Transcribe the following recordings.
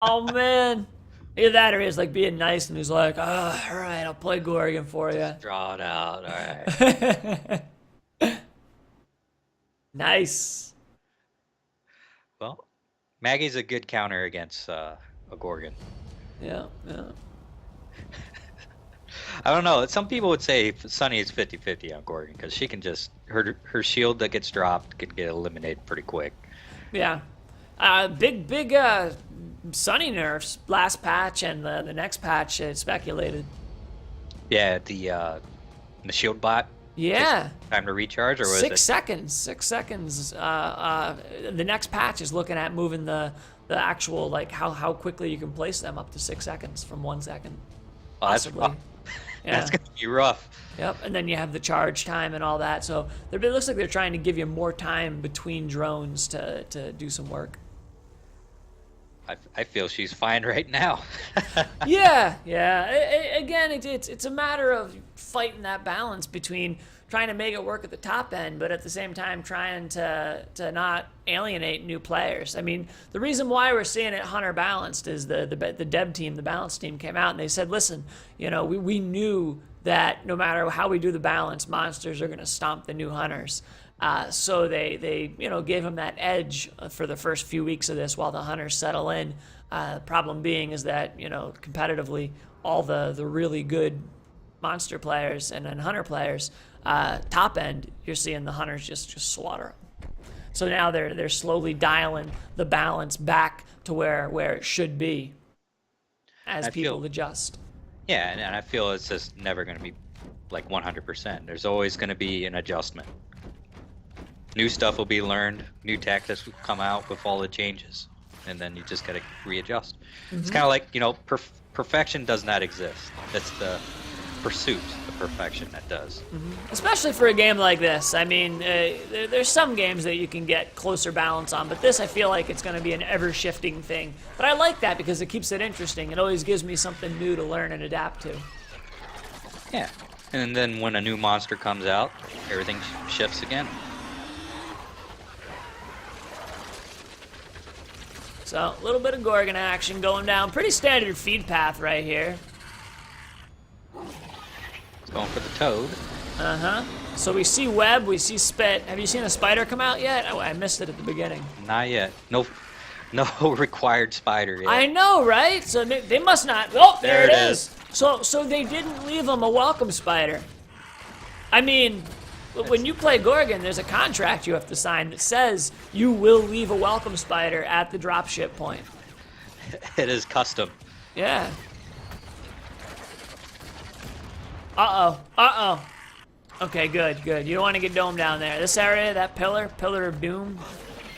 Oh man. Either that or he's like being nice and he's like, oh, all right, I'll play Gorgon for you. Draw it out. All right. Nice. Well, Maggie's a good counter against a Gorgon. Yeah, yeah. I don't know. Some people would say Sunny is 50-50 on Gorgon because she can just her shield that gets dropped can get eliminated pretty quick. Yeah. Big Sunny nerfs last patch and the next patch speculated. Yeah, the shield bot. Yeah. Time to recharge, or was 6 it seconds. 6 seconds. The next patch is looking at moving the actual like how quickly you can place them up to 6 seconds from 1 second. Oh, that's Possibly. rough. Yeah. That's gonna be rough. Yep, and then you have the charge time and all that. So it looks like they're trying to give you more time between drones to do some work. I feel she's fine right now. Yeah. Again, it's a matter of fighting that balance between trying to make it work at the top end, but at the same time trying to not alienate new players. I mean, the reason why we're seeing it hunter balanced is the dev team, the balance team came out and they said, listen, we knew that no matter how we do the balance, monsters are going to stomp the new hunters. So they gave them that edge for the first few weeks of this while the hunters settle in. Problem being is that competitively, all the really good monster players and then hunter players, top end, you're seeing the hunters just slaughter them. So now they're slowly dialing the balance back to where it should be as people adjust. Yeah, and I feel it's just never going to be like 100%. There's always going to be an adjustment. New stuff will be learned, new tactics will come out with all the changes, and then you just got to readjust. Mm-hmm. It's kind of like, perfection does not exist. It's the pursuit of perfection that does. Mm-hmm. Especially for a game like this. I mean, there's some games that you can get closer balance on, but this I feel like it's going to be an ever-shifting thing. But I like that because it keeps it interesting. It always gives me something new to learn and adapt to. Yeah, and then when a new monster comes out, everything shifts again. So, a little bit of Gorgon action going down. Pretty standard feed path right here. It's going for the toad. Uh-huh. So we see web, we see spit. Have you seen a spider come out yet? Oh, I missed it at the beginning. Not yet. No required spider yet. I know, right? So they must not. Oh, there it is. So they didn't leave him a welcome spider. I mean, when you play Gorgon, there's a contract you have to sign that says you will leave a welcome spider at the dropship point. It is custom. Yeah. Uh-oh. Okay, good. You don't want to get domed down there. This area, that pillar of doom,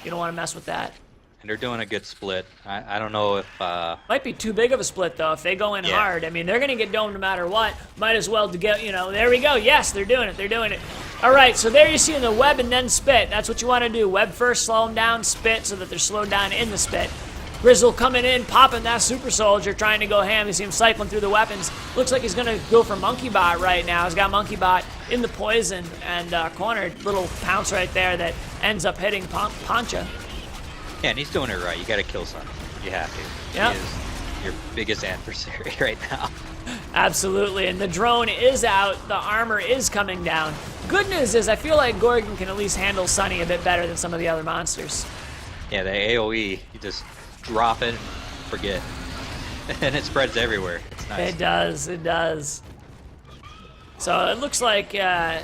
you don't want to mess with that. And they're doing a good split. I don't know if... Might be too big of a split, though, if they go in hard. I mean, they're going to get domed no matter what. Might as well to get, there we go. Yes, they're doing it. All right, so there you see the web and then spit. That's what you want to do. Web first, slow them down, spit, so that they're slowed down in the spit. Grizzle coming in, popping that super soldier, trying to go ham. You see him cycling through the weapons. Looks like he's going to go for Monkey Bot right now. He's got Monkey Bot in the poison and cornered. Little pounce right there that ends up hitting Poncha. Yeah, and he's doing it right. You got to kill something. You have to. Yep. He is your biggest adversary right now. Absolutely, and the drone is out. The armor is coming down. Good news is I feel like Gorgon can at least handle Sunny a bit better than some of the other monsters. Yeah, the AoE, you just drop it and forget. And it spreads everywhere. It's nice. It does. So it looks like, I'd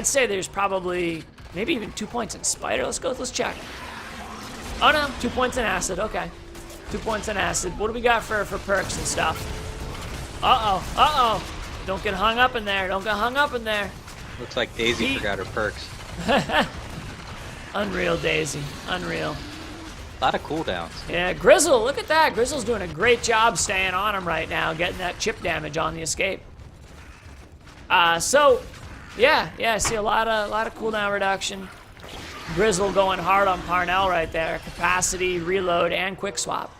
say there's probably maybe even 2 points in Spider. Let's check. Oh no, 2 points in Acid, okay. 2 points in Acid. What do we got for perks and stuff? Uh-oh. Don't get hung up in there. Looks like Daisy forgot her perks. Unreal, Daisy. Unreal. A lot of cooldowns. Yeah, Grizzle, look at that. Grizzle's doing a great job staying on him right now, getting that chip damage on the escape. So, yeah, I see a lot of cooldown reduction. Grizzle going hard on Parnell right there. Capacity, reload, and quick swap.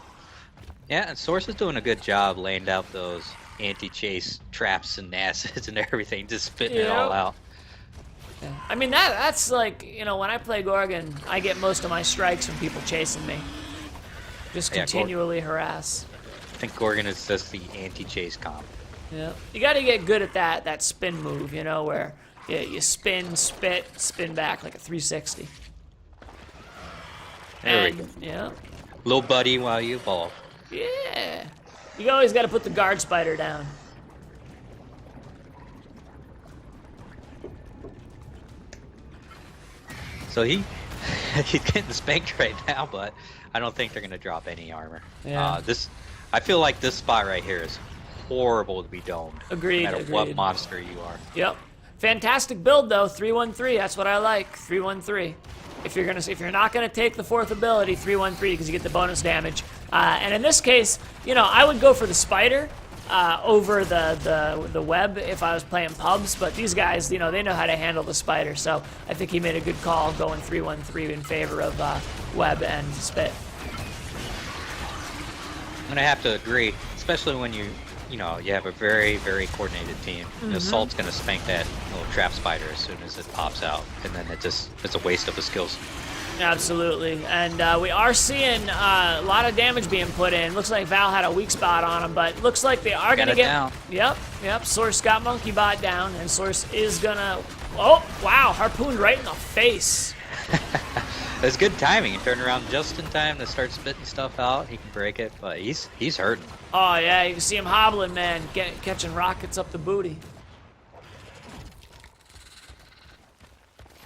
Yeah, and Source is doing a good job laying out those anti-chase traps and acids and everything, just spitting it all out. Yeah. I mean, that's like, when I play Gorgon, I get most of my strikes from people chasing me. Just Yeah, continually harass. I think Gorgon is just the anti-chase comp. Yeah, you got to get good at that spin move, you know, where you spin, spin back like a 360. There we go. Yeah. Little buddy while you evolve. Yeah. You always got to put the guard spider down. So he's getting spanked right now, but I don't think they're gonna drop any armor. Yeah. I feel like this spot right here is horrible to be domed. Agreed. No matter what monster you are. Yep. Fantastic build though. 3-1-3. That's what I like. 3-1-3. If you're not gonna take the fourth ability, 3-1-3 because you get the bonus damage. And in this case, you know, I would go for the spider over the web if I was playing pubs, but these guys, you know, they know how to handle the spider, so I think he made a good call going 3-1-3 in favor of web and spit. I'm gonna have to agree, especially when you have a very, very coordinated team. The Assault's gonna spank that little trap spider as soon as it pops out, and then it's a waste of the skills. Absolutely, and we are seeing a lot of damage being put in. Looks like Val had a weak spot on him, but looks like they are going to get... down. Yep, Source got Monkey Bot down, and Source is going to... Oh, wow, harpooned right in the face. That's good timing. He turned around just in time to start spitting stuff out. He can break it, but he's hurting. Oh, yeah, you can see him hobbling, man, catching rockets up the booty.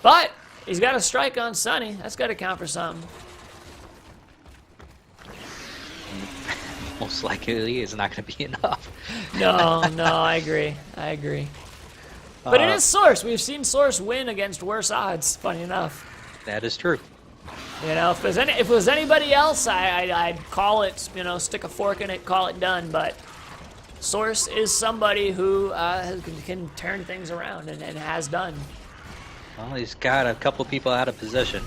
But... he's got a strike on Sunny. That's got to count for something. Most likely it's not going to be enough. No, I agree. But it is Source. We've seen Source win against worse odds, funny enough. That is true. You know, if it was anybody else, I'd call it, you know, stick a fork in it, call it done. But Source is somebody who can turn things around and has done. Well, he's got a couple people out of position.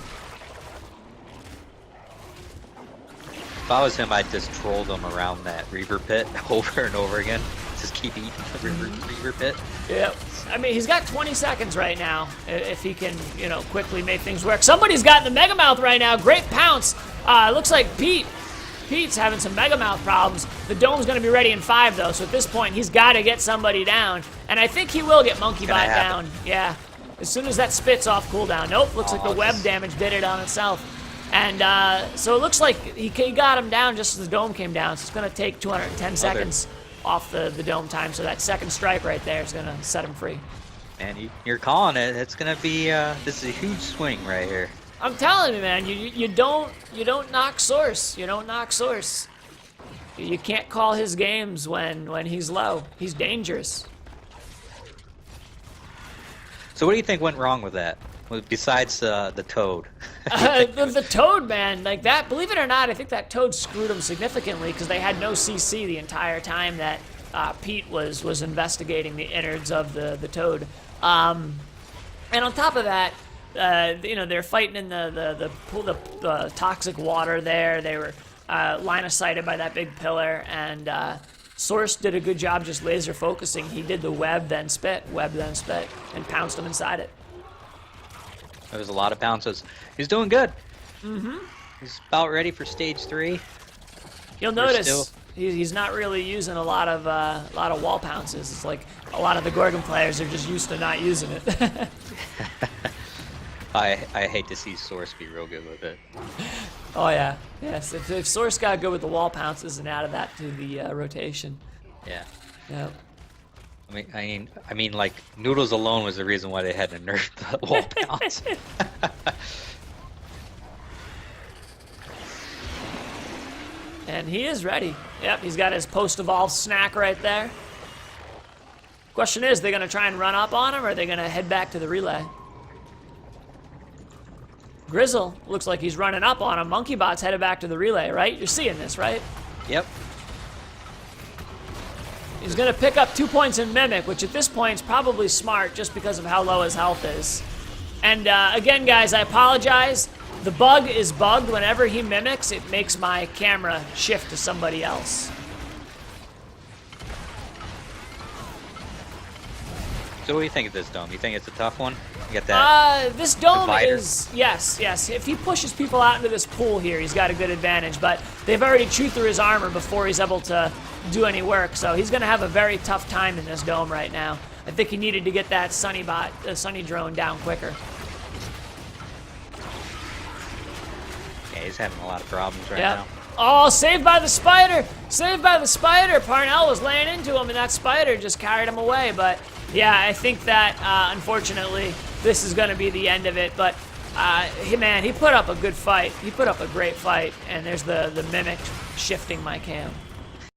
If I was him, I'd just troll them around that Reaver pit over and over again. Just keep eating the Reaver pit. Yep. I mean, he's got 20 seconds right now if he can, you know, quickly make things work. Somebody's got the Mega Mouth right now. Great pounce. Looks like Pete's having some Mega Mouth problems. The dome's going to be ready in 5, though, so at this point, he's got to get somebody down. And I think he will get Monkey Bot down. Yeah. As soon as that spits off cooldown. Nope, looks like the web damage did it on itself. And so it looks like he got him down just as the dome came down. So it's going to take 210 seconds off the dome time. So that second strike right there is going to set him free. And you're calling it. It's going to be, this is a huge swing right here. I'm telling you, man, you don't knock Source. You don't knock Source. You can't call his games when he's low. He's dangerous. So what do you think went wrong with that? Besides the toad? The toad, man, like that, believe it or not, I think that toad screwed him significantly because they had no CC the entire time that Pete was investigating the innards of the toad. And on top of that, you know, they're fighting in the toxic water there. They were line of sighted by that big pillar, and Source did a good job just laser focusing. He did the web then spit, and pounced him inside it. There was a lot of bounces. He's doing good. He's about ready for stage 3. You'll notice he's not really using a lot of wall pounces. It's like a lot of the Gorgon players are just used to not using it. I hate to see Source be real good with it. Oh yeah, yes. If Source got good with the wall pounces and added that to the rotation. Yeah. Yeah. I mean, like Noodles alone was the reason why they had to nerf the wall pounce. And he is ready. Yep, he's got his post-evolve snack right there. Question is, they're gonna try and run up on him, or are they gonna head back to the relay? Grizzle looks like he's running up on him. Monkey Bot's headed back to the relay, right? You're seeing this, right? Yep. He's going to pick up 2 points in Mimic, which at this point is probably smart just because of how low his health is. And again, guys, I apologize. The bug is bugged. Whenever he mimics, it makes my camera shift to somebody else. So what do you think of this dome? You think it's a tough one? You got that This dome divider? is, yes. If he pushes people out into this pool here, he's got a good advantage, but they've already chewed through his armor before he's able to do any work, so he's going to have a very tough time in this dome right now. I think he needed to get that Sunny drone down quicker. Yeah, he's having a lot of problems right Yep. now. Oh, saved by the spider! Saved by the spider! Parnell was laying into him, and that spider just carried him away. But yeah, I think that unfortunately this is going to be the end of it. But man, he put up a good fight. He put up a great fight, and there's the mimic shifting my cam.